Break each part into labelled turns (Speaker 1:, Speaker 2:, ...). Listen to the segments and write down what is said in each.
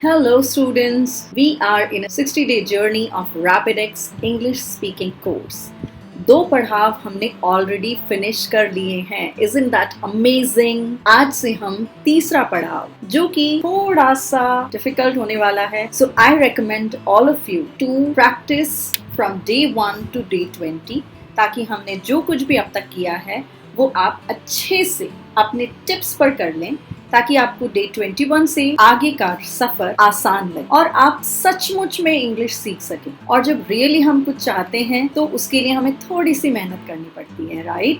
Speaker 1: Hello students, we are in a 60-day journey of RapidX English speaking course. 2 पढ़ाव हमने already finish कर लिए हैं. Isn't that amazing? आज से हम तीसरा पढ़ाव जो कि थोड़ा सा डिफिकल्ट होने वाला है. So I recommend all of you to practice from day 1 to day 20 ताकि हमने जो कुछ भी अब तक किया है वो आप अच्छे से अपने टिप्स पर कर लें ताकि आपको डे 21 से आगे का सफर आसान लगे और आप सचमुच में इंग्लिश सीख सकें. और जब रियली हम कुछ चाहते हैं तो उसके लिए हमें थोड़ी सी मेहनत करनी पड़ती है, right?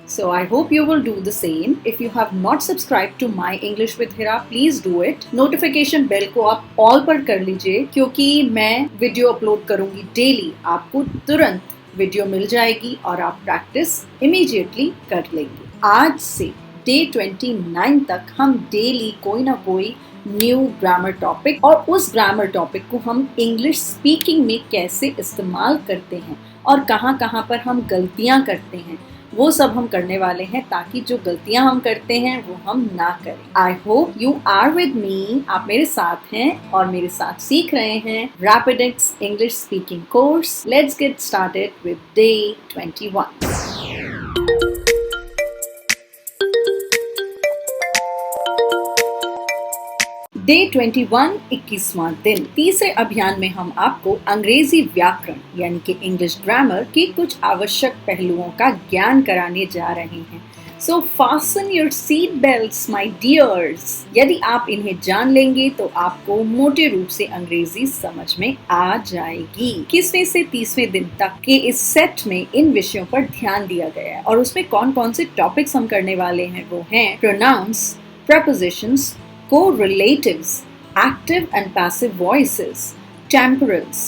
Speaker 1: So I hope you will do the same. If you have not subscribed to My English with Hira, please do it. Notification bell को आप all पर कर लीजिए क्योंकि मैं वीडियो अपलोड करूंगी डेली. आपको तुरंत वीडियो मिल जाएगी और आप प्रैक्टिस इमीडिएटली कर लेंगे. आज से डे 29 तक हम डेली कोई ना कोई न्यू ग्रामर टॉपिक और उस ग्रामर टॉपिक को हम इंग्लिश स्पीकिंग में कैसे इस्तेमाल करते हैं और कहाँ पर हम गलतियाँ करते हैं वो सब हम करने वाले हैं ताकि जो गलतियां हम करते हैं वो हम ना करें. I hope you are with me. आप मेरे साथ हैं और मेरे साथ सीख रहे हैं RapidX English speaking course. Let's get started with day 21. Day 21 21वां दिन. तीसरे अभियान में हम आपको अंग्रेजी व्याकरण यानी कि इंग्लिश ग्रामर के कुछ आवश्यक पहलुओं का ज्ञान कराने जा रहे हैं. So fasten your seat belts my dears. यदि आप इन्हें जान लेंगे तो आपको मोटे रूप से अंग्रेजी समझ में आ जाएगी. 21वें से 30वें दिन तक के इस सेट में इन विषयों पर ध्यान दिया गया है और उसमें कौन कौन से टॉपिक्स हम करने वाले हैं वो हैं pronounce, prepositions, correlatives, active and passive voices, temporals,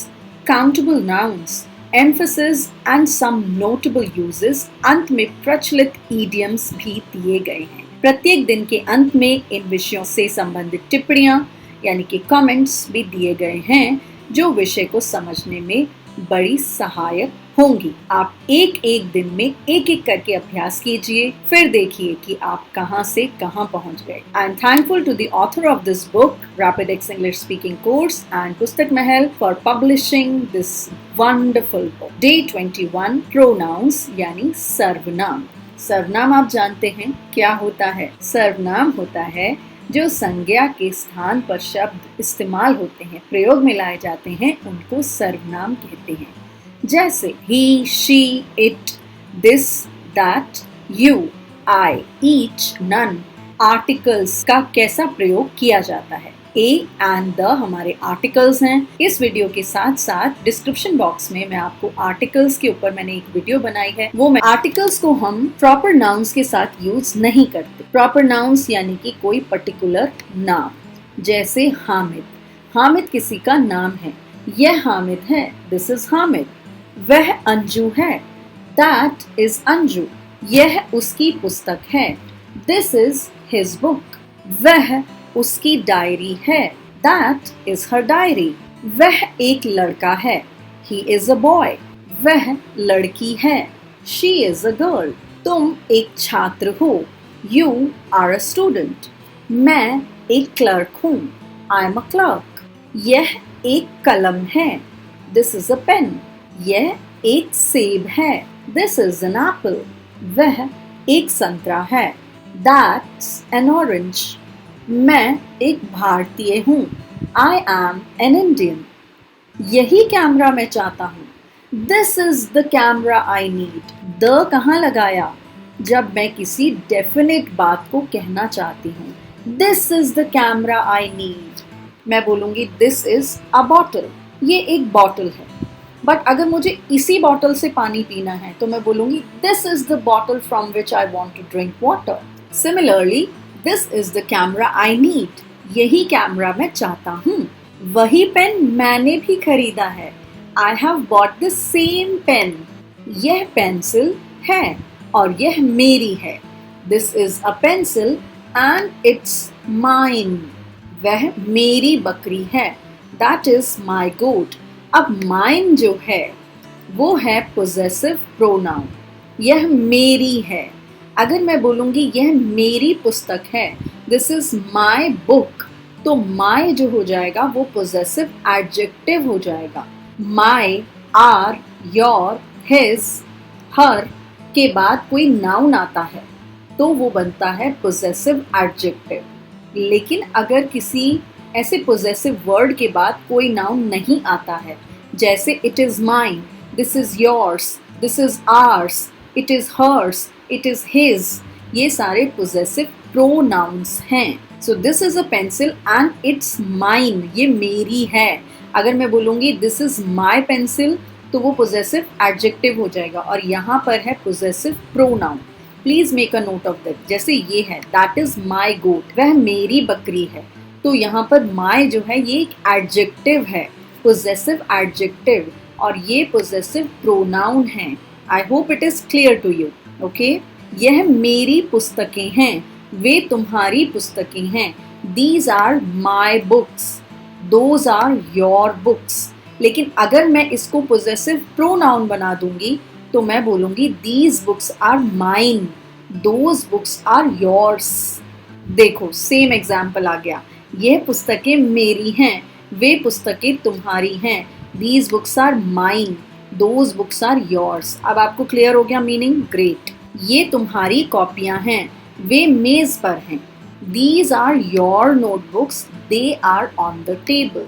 Speaker 1: countable nouns, emphasis and some notable uses. अंत में प्रचलित idioms भी दिए गए हैं. प्रत्येक दिन के अंत में इन विषयों से संबंधित टिप्पणियां यानी कि कमेंट्स भी दिए गए हैं जो विषय को समझने में बड़ी सहायक होंगी. आप एक एक दिन में एक एक करके अभ्यास कीजिए, फिर देखिए कि आप कहां से कहां पहुंच गए. I am thankful to the author of this book RapidX English speaking course and Pustak Mahal for publishing this wonderful book. Day 21 pronouns यानी सर्वनाम. सर्वनाम आप जानते हैं क्या होता है? सर्वनाम होता है जो संज्ञा के स्थान पर शब्द इस्तेमाल होते हैं, प्रयोग में लाए जाते हैं, उनको सर्वनाम कहते हैं. जैसे he, she, it, this, that, you, I, each, none. Articles का कैसा प्रयोग किया जाता है? A and the हमारे आर्टिकल्स हैं. इस वीडियो के साथ साथ डिस्क्रिप्शन बॉक्स में मैं आपको आर्टिकल्स के ऊपर मैंने एक वीडियो बनाई है. वो मैं आर्टिकल्स को हम प्रॉपर नाउन्स के साथ यूज नहीं करते. प्रॉपर नाउन्स यानी कि कोई पर्टिकुलर नाम, जैसे हामिद. हामिद किसी का नाम है. यह हामिद है, दिस इज हामिद. वह अंजू है, दैट इज अंजू. यह उसकी पुस्तक है, दिस इज हिज बुक. वह उसकी डायरी है, दैट इज हर डायरी. वह एक लड़का है, ही इज अ बॉय. वह लड़की है, शी इज अ गर्ल. तुम एक छात्र हो, यू आर अ स्टूडेंट. मैं एक क्लर्क हूँ, आई एम अ क्लर्क. यह एक कलम है, दिस इज अ पेन. यह एक सेब है, दिस इज एन एप्पल. वह एक संतरा है, दैट्स एन ऑरेंज. मैं एक भारतीय हूँ, आई एम एन इंडियन. यही कैमरा मैं चाहता हूँ, this is the camera I need. The कहाँ लगाया? जब मैं किसी डेफिनेट बात को कहना चाहती हूँ, this is the camera I need. मैं बोलूँगी दिस इज अ बॉटल. ये एक बॉटल है, बट अगर मुझे इसी बॉटल से पानी पीना है तो मैं बोलूँगी this is the bottle from which I want to drink water. Similarly this is the camera I need. यही कैमरा मैं चाहता हूँ. वही पेन मैंने भी खरीदा है, I have bought the same pen. यह पेंसिल है और यह मेरी है, this is a pencil and it's mine. वह मेरी बकरी है, दैट इज माई गोट. अब माइन जो है वो है पोजेसिव प्रोनाउन. यह मेरी है. अगर मैं बोलूँगी यह मेरी पुस्तक है, दिस इज माई बुक, तो my जो हो जाएगा वो possessive adjective हो जाएगा। my, our, your, his, her के बाद कोई noun आता है तो वो बनता है possessive adjective। लेकिन अगर किसी ऐसे possessive word के बाद कोई noun नहीं आता है, जैसे it is mine, this is yours, this is ours, it is hers, it is his, ये सारे possessive pronouns हैं। So this is a pencil and it's mine, ये मेरी है। अगर मैं बोलूँगी this is my pencil तो वो possessive adjective हो जाएगा और यहाँ पर है possessive pronoun। Please make a note of that. जैसे ये है दैट इज माई गोट, वह मेरी बकरी है, तो यहाँ पर माई जो है ये एक एडजेक्टिव है, पोजेसिव एडजेक्टिव, और ये पोजेसिव प्रोनाउन है। I hope it is clear to you. Okay, यह मेरी पुस्तकें हैं, वे तुम्हारी पुस्तकें हैं। These are my books, those are your books. लेकिन अगर मैं इसको पोजेसिव प्रोनाउन बना दूंगी तो मैं बोलूंगी these books are mine, those books are yours. देखो सेम एग्जाम्पल आ गया, यह पुस्तकें मेरी हैं, वे पुस्तकें तुम्हारी हैं। These books are mine, those books are yours. अब आपको क्लियर हो गया मीनिंग? ग्रेट। ये तुम्हारी कॉपियां हैं, वे मेज पर हैं। These are your notebooks, they are on the table.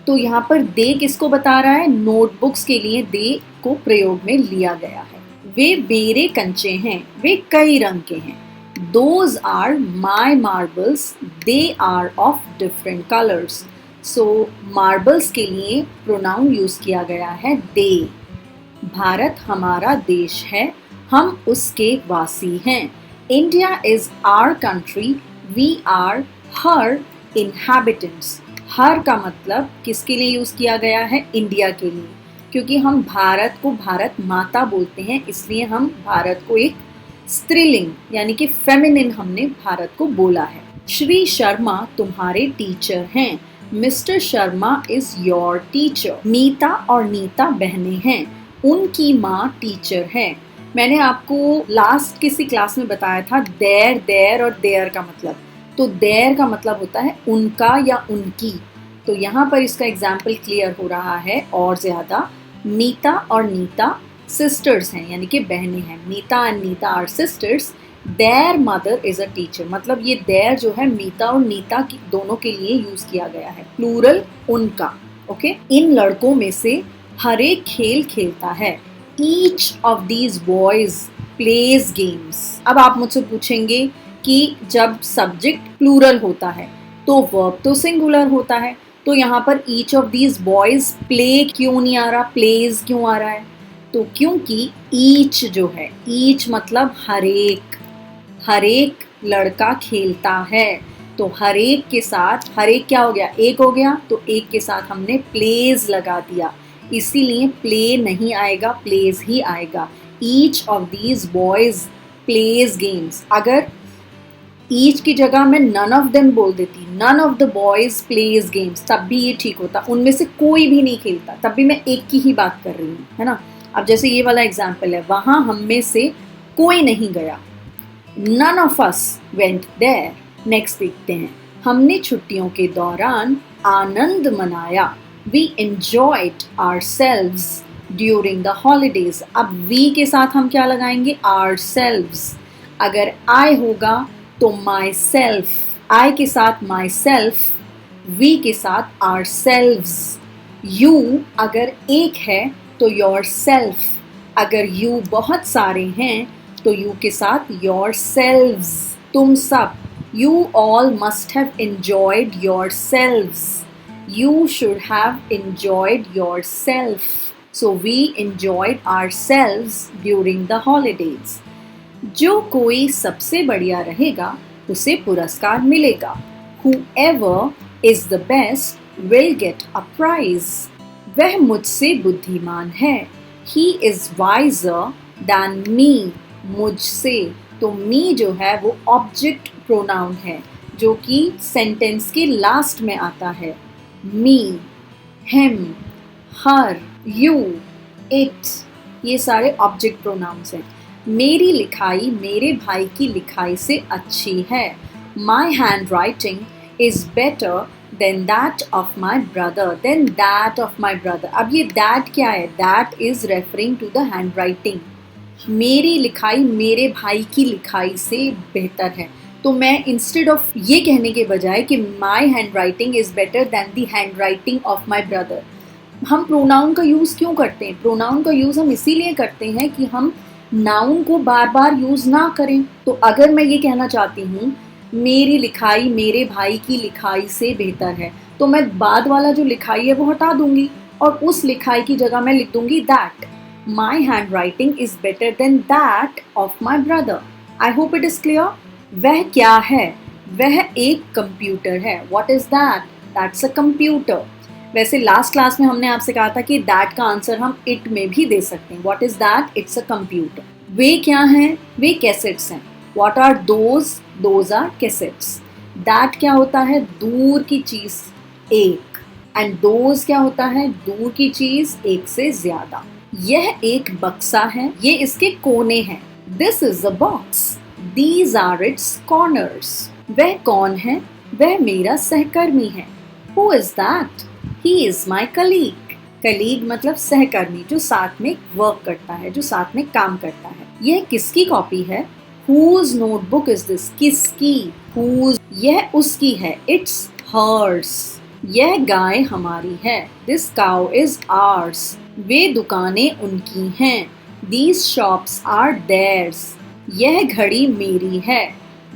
Speaker 1: तो यहाँ पर दे किसको बता रहा है? नोटबुक्स के लिए दे को प्रयोग में लिया गया है। वे मेरे कंचे हैं, वे कई रंग के हैं। Those are my marbles, they are of different colors. So marbles के लिए प्रोनाउन यूज किया गया है they। भारत हमारा देश है, हम उसके वासी हैं। India is our country, we are her inhabitants। हर का मतलब किसके लिए यूज किया गया है? इंडिया के लिए, क्योंकि हम भारत को भारत माता बोलते हैं, इसलिए हम भारत को एक स्त्रीलिंग यानी कि फेमिनिन हमने भारत को बोला है। श्री शर्मा तुम्हारे टीचर हैं, mister Sharma is your teacher. Meeta और नीता बहनें हैं, उनकी माँ टीचर है। मैंने आपको लास्ट किसी क्लास में बताया था देर और देयर का मतलब, तो देयर का मतलब होता है उनका या उनकी। तो यहाँ पर इसका एग्जाम्पल क्लियर हो रहा है और ज़्यादा। मीता और नीता सिस्टर्स हैं यानी कि बहनें हैं। Meeta and Neeta are sisters. Their mother is a teacher, मतलब ये देयर जो है मीता और नीता की दोनों के लिए यूज किया गया है, प्लूरल उनका। ओके, इन लड़कों में से हर एक खेल खेलता है। Each of these boys plays games. अब आप मुझसे पूछेंगे कि जब सब्जेक्ट प्लूरल होता है तो वर्ब तो सिंगुलर होता है, तो यहाँ पर each of these boys play क्यों नहीं आ रहा, प्लेज क्यों आ रहा है? तो क्योंकि ईच जो है, ईच मतलब हर एक लड़का खेलता है, तो हर एक के साथ हर एक क्या हो गया? एक हो गया, तो एक के साथ हमने प्लेज लगा दिया, इसीलिए प्ले नहीं आएगा, प्लेज ही आएगा। Each of these boys plays games. अगर ईच की जगह मैं नन ऑफ देम बोल देती, none of the boys plays games, तब भी ये ठीक होता, उनमें से कोई भी नहीं खेलता, तब भी मैं एक की ही बात कर रही हूँ, है ना। अब जैसे ये वाला एग्जाम्पल है, वहां हम में से कोई नहीं गया, none of us went there. Next देखते हैं, हमने छुट्टियों के दौरान आनंद मनाया, we enjoyed ourselves during the holidays. अब वी के साथ हम क्या लगाएंगे? आवरसेल्व्स। अगर आई होगा तो माई सेल्फ, आई के साथ माई सेल्फ, वी के साथ आर सेल्व्स। यू अगर एक है तो योर सेल्फ, अगर यू बहुत सारे हैं तो यू के साथ योर सेल्व्स। तुम सब, you all must have enjoyed yourselves, you should have enjoyed yourself. So we enjoyed ourselves during the holidays. जो कोई सबसे बढ़िया रहेगा उसे पुरस्कार मिलेगा। Whoever is the best will get a prize. वह मुझसे बुद्धिमान है, He is wiser than me. मुझसे, तो me जो है वो ऑब्जेक्ट प्रोनाउन है जो कि सेंटेंस के लास्ट में आता है। Me, him, her, you, it, ये सारे ऑब्जेक्ट प्रोनाउंस हैं। मेरी लिखाई मेरे भाई की लिखाई से अच्छी है। My handwriting is better than that of my brother, than that of my brother. अब ये दैट क्या है? That is referring to the handwriting. मेरी लिखाई मेरे भाई की लिखाई से बेहतर है। तो मैं इंस्टेड ऑफ ये कहने के बजाय कि my hand writing is better than the hand writing of my brother, हम प्रोनाउन का यूज़ क्यों करते हैं? प्रोनाउन का यूज़ हम इसीलिए करते हैं कि हम नाउन को बार बार यूज़ ना करें। तो अगर मैं ये कहना चाहती हूँ मेरी लिखाई मेरे भाई की लिखाई से बेहतर है, तो मैं बाद वाला जो लिखाई है वो हटा दूंगी और उस लिखाई की जगह मैं लिख दूंगी that my hand writing is better than that of my brother. I hope it is clear. वह क्या है? वह एक कंप्यूटर है। What is that? That's a computer. वैसे लास्ट क्लास में हमने आपसे कहा था कि दैट का आंसर हम इट में भी दे सकते हैं। What is that? It's a computer. वे क्या हैं? वे कैसेट्स हैं। What are those? Those are cassettes. That क्या होता है? दूर की चीज, एक। एंड दोज क्या होता है? दूर की चीज, एक से ज्यादा। यह एक बक्सा है, ये इसके कोने हैं। This is a box, these are its corners. वह कौन है? वह मेरा सहकर्मी है। Who is that? He is my colleague. Colleague मतलब सहकर्मी, जो साथ में वर्क करता है, जो साथ में काम करता है। यह किसकी कॉपी है? Whose notebook is this? किसकी? Whose? यह उसकी है। It's hers. यह गाय हमारी है। This cow is ours. वे दुकानें उनकी हैं। These shops are theirs. यह घड़ी मेरी है।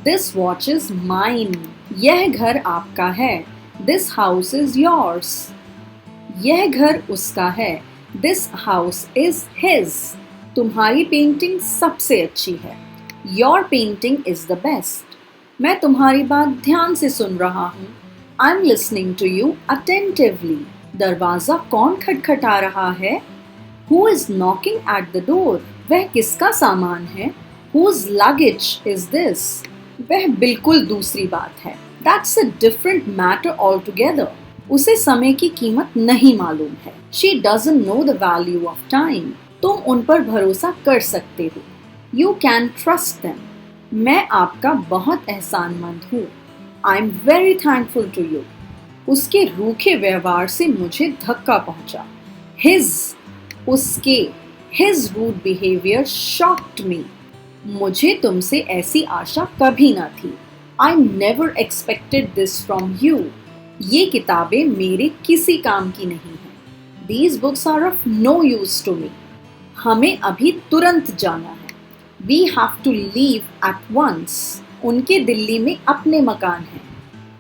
Speaker 1: This watch is mine. यह घर आपका है। This house is yours. यह घर उसका है। This house is his. तुम्हारी पेंटिंग सबसे अच्छी है। Your painting is the best. मैं तुम्हारी बात ध्यान से सुन रहा हूँ। I'm listening to you attentively. दरवाजा कौन खटखटा रहा है? Who is knocking at the door? वह किसका सामान है? Whose luggage is this? वह बिल्कुल दूसरी बात है। That's a different matter altogether. उसे समय की कीमत नहीं मालूम है। She doesn't know the value of time. तुम उन पर भरोसा कर सकते हो। You can trust them. मैं आपका बहुत एहसानमंद हूँ। I'm very thankful to you. उसके रूखे व्यवहार से मुझे धक्का पहुंचा। His, उसके, his rude behavior shocked me. मुझे तुमसे ऐसी आशा कभी न थी। I never expected this from you. ये किताबें मेरे किसी काम की नहीं हैं। These books are of no use to me. हमें अभी तुरंत जाना है। We have to leave at once. उनके दिल्ली में अपने मकान हैं।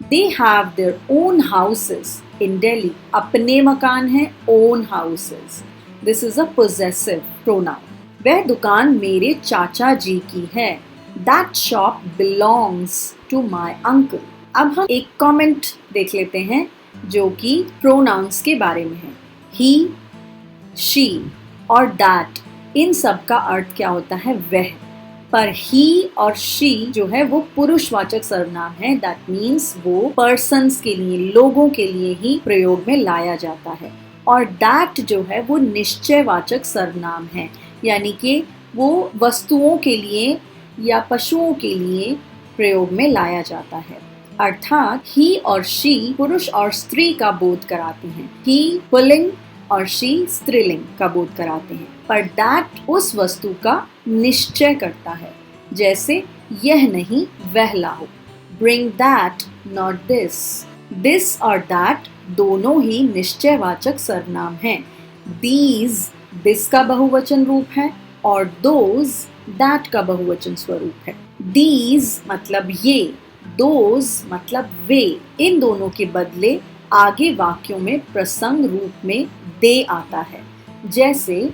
Speaker 1: They have their own houses in Delhi. अपने मकान हैं, own houses. This is a possessive pronoun. वह दुकान मेरे चाचा जी की है। That shop belongs to my uncle. अब हम एक कमेंट देख लेते हैं जो कि प्रोनाउंस के बारे में है। ही, शी और दैट, इन सब का अर्थ क्या होता है? वह। पर ही और शी जो है वो पुरुषवाचक सर्वनाम है। दैट मीन्स वो पर्सन्स के लिए, लोगों के लिए ही प्रयोग में लाया जाता है। और दैट जो है वो निश्चयवाचक सर्वनाम है, यानी कि वो वस्तुओं के लिए या पशुओं के लिए प्रयोग में लाया जाता है। अर्थात ही और शी पुरुष और स्त्री का बोध कराते हैं। ही पुल्लिंग और शी स्त्रीलिंग का बोध कराते हैं। पर दैट उस वस्तु का निश्चय करता है, जैसे यह नहीं वह लाओ। Bring that not this. This और दैट दोनों ही निश्चयवाचक सर्वनाम हैं। दीज दिस का बहुवचन रूप है और दोज दैट का बहुवचन स्वरूप है। दीज मतलब ये, दोज मतलब वे। इन दोनों के बदले आगे वाक्यों में प्रसंग रूप में दे आता है। जैसे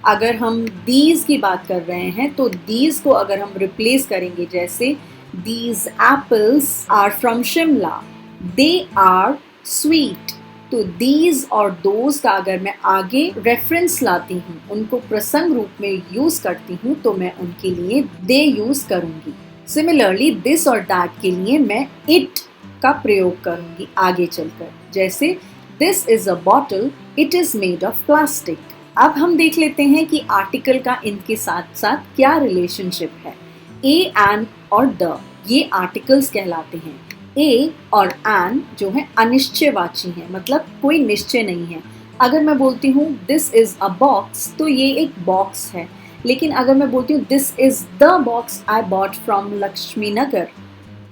Speaker 1: अगर हम दीज की बात कर रहे हैं तो दीज को अगर हम रिप्लेस करेंगे, जैसे these apples are from Shimla, they are sweet. तो दीज और दोज का अगर मैं आगे रेफरेंस लाती हूँ, उनको प्रसंग रूप में यूज करती हूँ, तो मैं उनके लिए दे यूज करूंगी। सिमिलरली दिस और दैट के लिए मैं इट का प्रयोग करूंगी आगे चलकर, जैसे this is a bottle, it is made of plastic. अब हम देख लेते हैं कि आर्टिकल का इनके साथ साथ क्या रिलेशनशिप है। ए, एन और द ये आर्टिकल्स कहलाते हैं। ए और एन जो है अनिश्चयवाची हैं, मतलब कोई निश्चय नहीं है। अगर मैं बोलती हूँ दिस इज अ बॉक्स तो ये एक बॉक्स है, लेकिन अगर मैं बोलती हूँ this is the box I bought from Laxmi Nagar,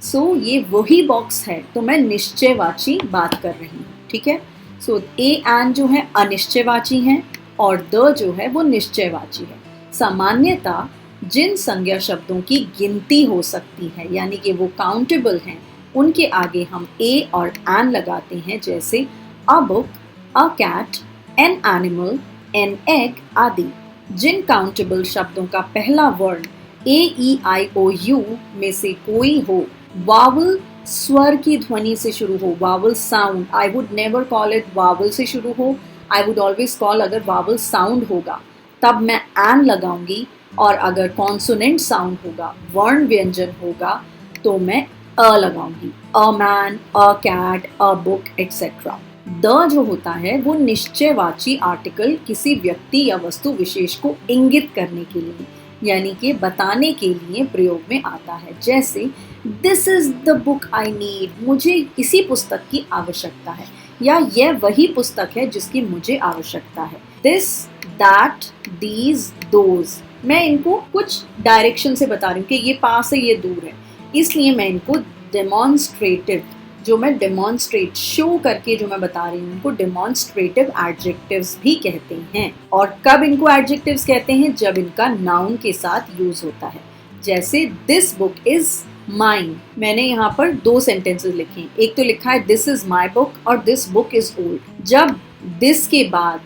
Speaker 1: so ये वही बॉक्स है, तो मैं निश्चयवाची बात कर रही हूँ। ठीक है, सो ए एन जो है अनिश्चयवाची हैं और द जो है वो निश्चयवाची है। सामान्यतः जिन संज्ञा शब्दों की गिनती हो सकती है यानी कि वो काउंटेबल हैं, उनके आगे हम ए और एन लगाते हैं, जैसे a book, a cat, an animal, an egg आदि। जिन काउंटेबल शब्दों का पहला वर्ण ए ई आई ओ यू में से कोई हो, वावल स्वर की ध्वनि से शुरू हो, vowel sound, I would never call it vowel से शुरू हो, आई वुड ऑलवेज कॉल अगर वावल साउंड होगा तब मैं एन लगाऊंगी, और अगर कॉन्सोनेंट साउंड होगा, वर्ण व्यंजन होगा, तो मैं अ लगाऊंगी, a man, a cat, a book etcetera. The जो होता है वो निश्चयवाची आर्टिकल किसी व्यक्ति या वस्तु विशेष को इंगित करने के लिए यानी कि बताने के लिए प्रयोग में आता है, जैसे this is the book I need, मुझे इसी पुस्तक की आवश्यकता है, या यह वही पुस्तक है जिसकी मुझे आवश्यकता है। दिस, दैट, दीज, दोज, मैं इनको कुछ डायरेक्शन से बता रही हूँ कि ये पास है ये दूर है, इसलिए मैं इनको डेमोन्स्ट्रेटिव, जो मैं डेमोन्स्ट्रेट शो करके जो मैं बता रही हूँ, उनको डेमोन्स्ट्रेटिव एडजेक्टिव्स भी कहते हैं। और कब इनको एडजेक्टिव्स कहते हैं? जब इनका नाउन के साथ यूज होता है, जैसे दिस बुक इज माइन। मैंने यहाँ पर दो सेंटेंसेस लिखे हैं, एक तो लिखा है दिस इज माई बुक और दिस बुक इज ओल्ड। जब दिस के बाद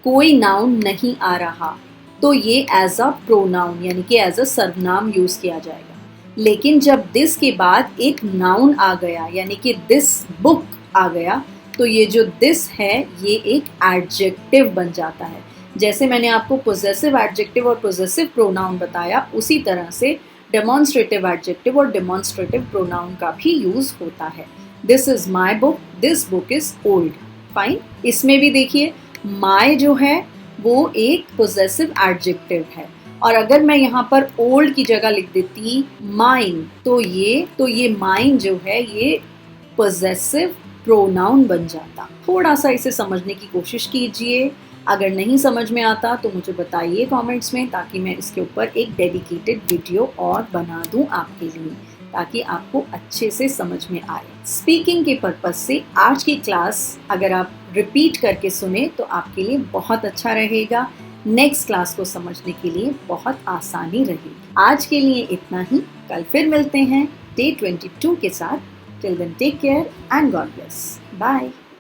Speaker 1: कोई नाउन नहीं आ रहा तो ये एज अ प्रोनाउन यानी कि एज अ सर्वनाम यूज किया जाएगा, लेकिन जब दिस के बाद एक नाउन आ गया यानी कि दिस बुक आ गया, तो ये जो दिस है ये एक एडजेक्टिव बन जाता है। जैसे मैंने आपको पोजेसिव एडजेक्टिव और पोजेसिव प्रोनाउन बताया, उसी तरह से डेमोन्स्ट्रेटिव एडजेक्टिव और डेमोन्स्ट्रेटिव प्रोनाउन का भी यूज होता है। This is my book, this book is old. Fine, इसमें भी देखिए माई जो है वो एक पोजेसिव एडजेक्टिव है, और अगर मैं यहाँ पर ओल्ड की जगह लिख देती माइन, तो ये माइन जो है ये पोजेसिव प्रोनाउन बन जाता। थोड़ा सा इसे समझने की कोशिश कीजिए, अगर नहीं समझ में आता तो मुझे बताइए कमेंट्स में, ताकि मैं इसके ऊपर एक डेडिकेटेड वीडियो और बना दूं आपके लिए, ताकि आपको अच्छे से समझ में आए। स्पीकिंग के पर्पज से आज की क्लास अगर आप रिपीट करके सुने तो आपके लिए बहुत अच्छा रहेगा, नेक्स्ट क्लास को समझने के लिए बहुत आसानी रहेगी। आज के लिए इतना ही, कल फिर मिलते हैं डे 22 के साथ। Till then take care and God bless, bye.